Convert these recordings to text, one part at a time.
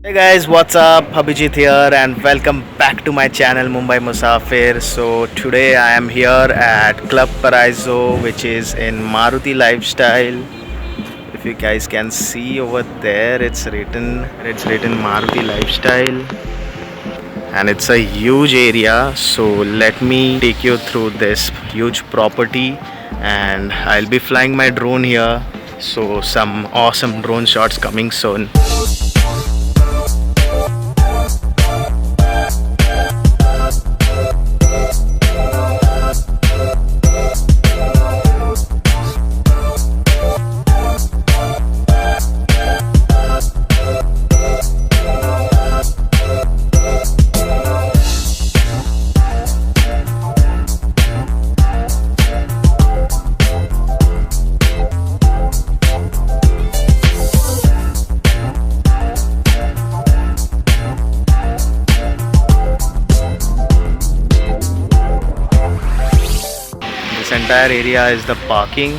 Hey guys, what's up? Abhijit here and welcome back to my channel Mumbai Musafir. So today I am here at Club Paraiso, which is in Maruti Lifestyle. If you guys can see over there, it's written Maruti Lifestyle and it's a huge area. So let me take you through this huge property and I'll be flying my drone here. So some awesome drone shots coming soon. This entire area is the parking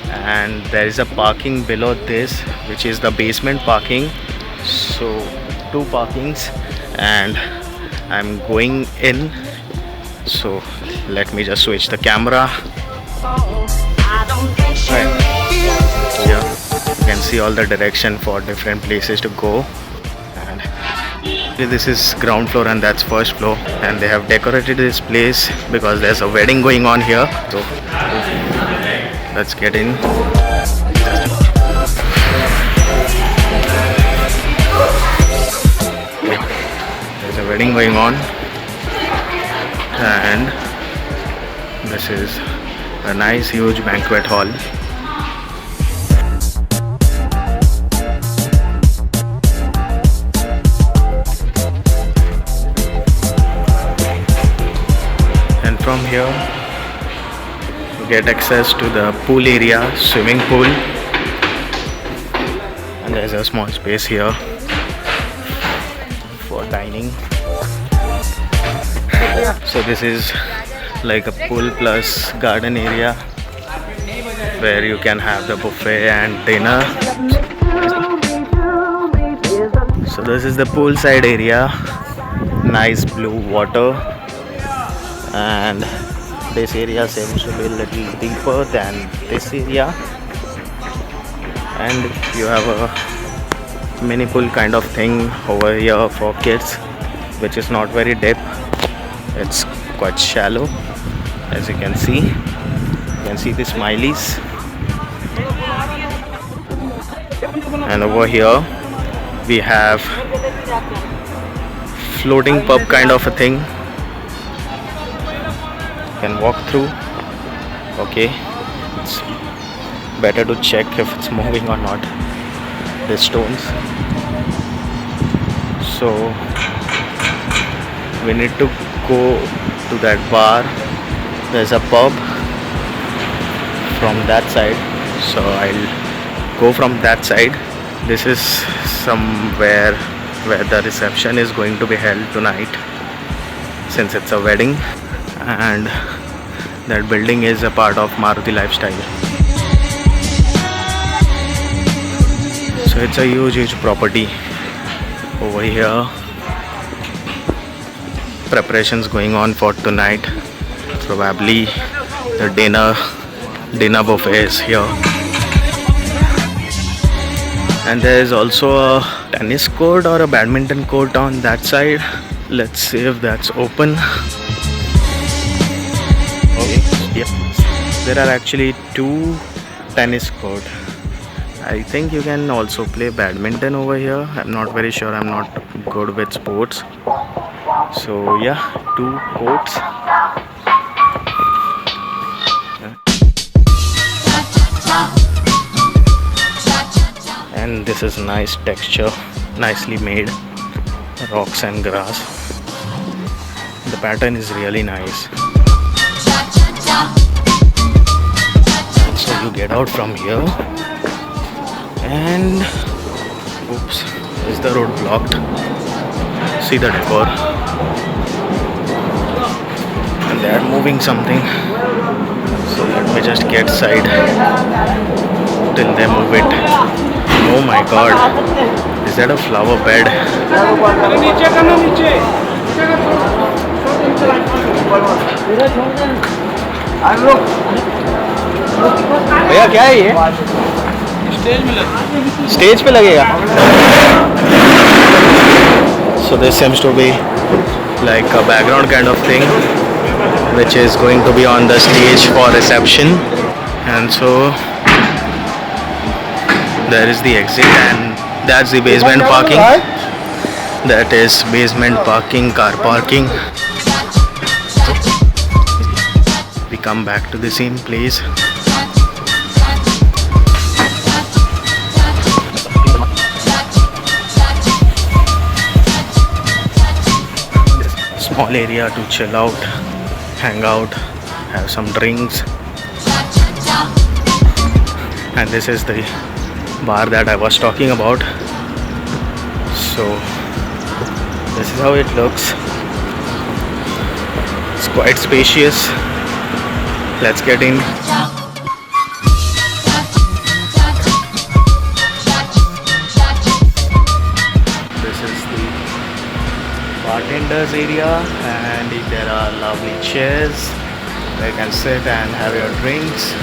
and there is a parking below this which is the basement parking. So two parkings and I'm going in. So let me just switch the camera. Right. Here you can see all the direction for different places to go. And this is ground floor and that's first floor, and they have decorated this place because there's a wedding going on here. So let's get in. There's a wedding going on and this is a nice huge banquet hall. From here you get access to the pool area, swimming pool, and there's a small space here for dining. So this is like a pool plus garden area where you can have the buffet and dinner. So this is the poolside area, nice blue water. And this area seems to be a little deeper than this area, and you have a mini pool kind of thing over here for kids, which is not very deep. It's quite shallow, as you can see. You can see the smileys, and over here we have floating pub kind of a thing. Can walk through. Okay, it's better to check if it's moving or not, the stones. So we need to go to that bar. There's a pub from that side, so I'll go from that side. This is somewhere where the reception is going to be held tonight, since it's a wedding, and that building is a part of Maruti Lifestyle. So it's a huge property over here. Preparations going on for tonight. Probably the dinner buffet is here, and there is also a tennis court or a badminton court on that side. Let's see if that's open. Yep, there are actually two tennis courts. I think you can also play badminton over here. I'm not very sure, I'm not good with sports. So yeah, two courts. And this is nice texture, nicely made, rocks and grass. The pattern is really nice. So you get out from here and oops, is the road blocked? See the decor, and they are moving something. So let me just get side till they move it. Oh my god, this Is that a flower bed? भैया क्या है ये? Stage पे लगेगा? So this seems to be like a background kind of thing, which is going to be on the stage for reception. And so there is the exit, and that's the basement parking. That is basement parking, car parking. We come back to the same place. Small area to chill out, hang out, have some drinks. And this is the bar that I was talking about. So this is how it looks. It's quite spacious. Let's get in. This is the bartenders area, and there are lovely chairs where you can sit and have your drinks.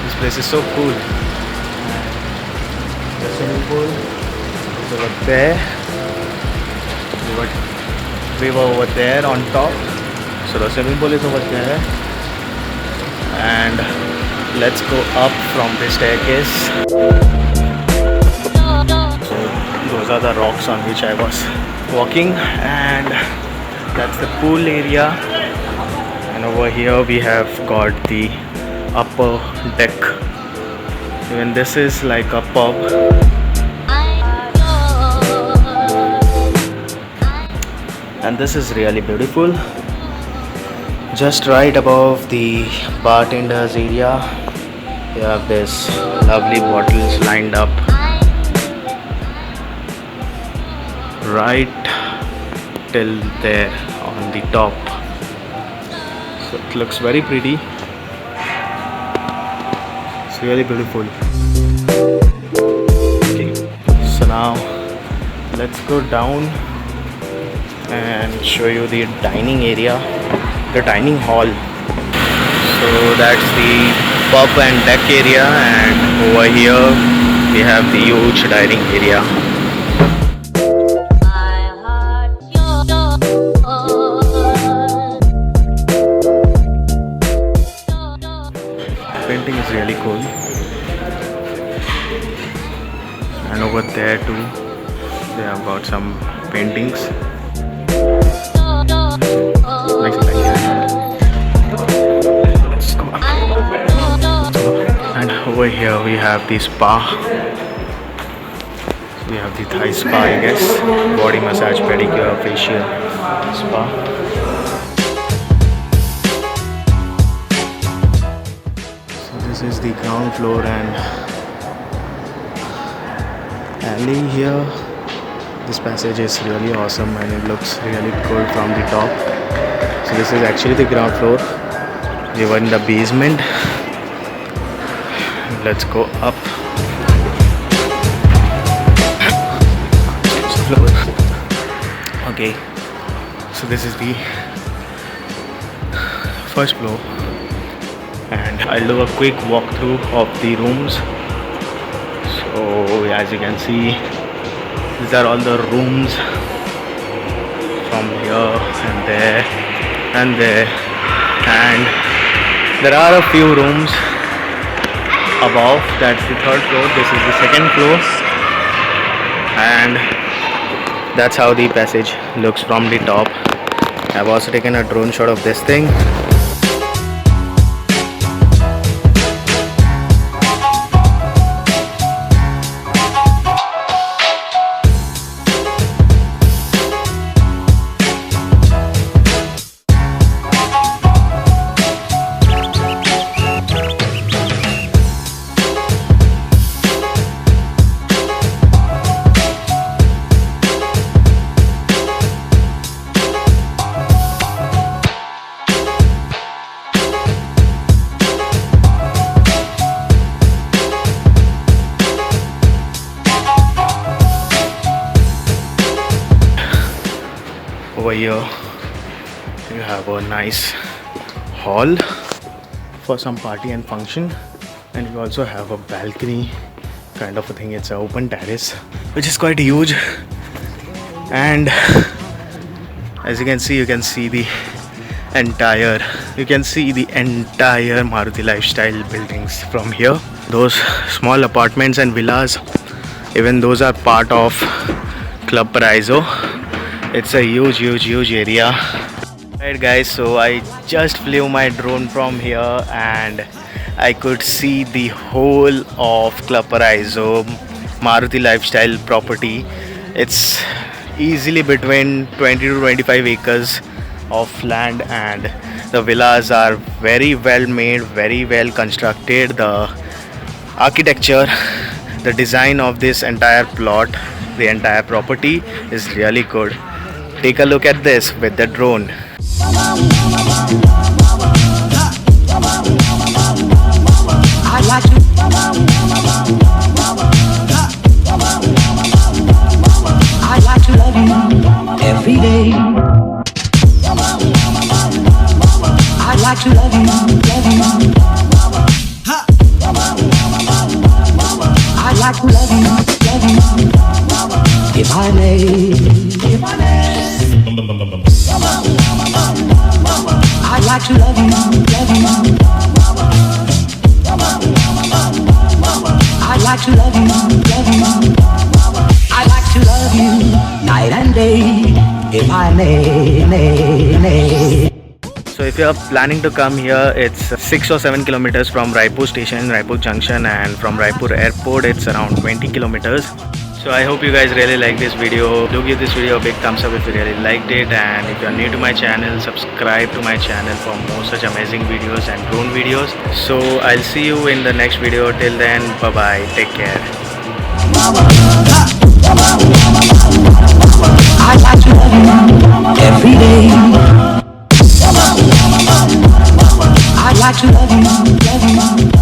This place is so cool. The swimming pool is over there. We were over there on top. So the swimming pool is over there. And let's go up from the staircase. So those are the rocks on which I was walking, and that's the pool area. And over here we have got the upper deck. Even this is like a pub. And this is really beautiful. Just right above the bartenders area, you have this lovely bottles lined up right till there on the top. So it looks very pretty. It's really beautiful. Okay, so now let's go down and show you the dining area, the dining hall. So that's the pub and deck area, and over here we have the huge dining area. Painting is really cool, and over there too they have got some paintings. And over here we have the spa. We have the Thai spa, I guess. Body massage, pedicure, facial spa. So this is the ground floor and alley here. This passage is really awesome and it looks really good from the top. So this is actually the ground floor. We were in the basement. Let's go up. Okay, so this is the first floor, and I'll do a quick walkthrough of the rooms. So as you can see, these are all the rooms from here and there and there, and there are a few rooms above. That's the third floor. This is the second floor, and that's how the passage looks from the top. I've also taken a drone shot of this thing. Over here you have a nice hall for some party and function, and you also have a balcony kind of a thing. It's an open terrace which is quite huge, and as you can see the entire Maruti Lifestyle buildings from here. Those small apartments and villas, even those are part of Club Paraiso. It's a huge area. Right guys, so I just flew my drone from here and I could see the whole of Club Paraiso Maruti Lifestyle property. It's easily between 20 to 25 acres of land, and the villas are very well made, very well constructed. The architecture, the design of this entire plot, the entire property is really good. Take a look at this with the drone. I like to love you every day. I like to love you, love you. I like to love you. If I may. I like to love you, love you. I like to love you, love you. I like to love you night and day. If I may. So if you are planning to come here, it's 6 or 7 kilometers from Raipur station, Raipur junction, and from Raipur airport it's around 20 kilometers. So I hope you guys really like this video. Do give this video a big thumbs up if you really liked it, and if you are new to my channel, subscribe to my channel for more such amazing videos and drone videos. So I'll see you in the next video. Till then, bye bye, take care. I like to love you every day. I like to love you, love you.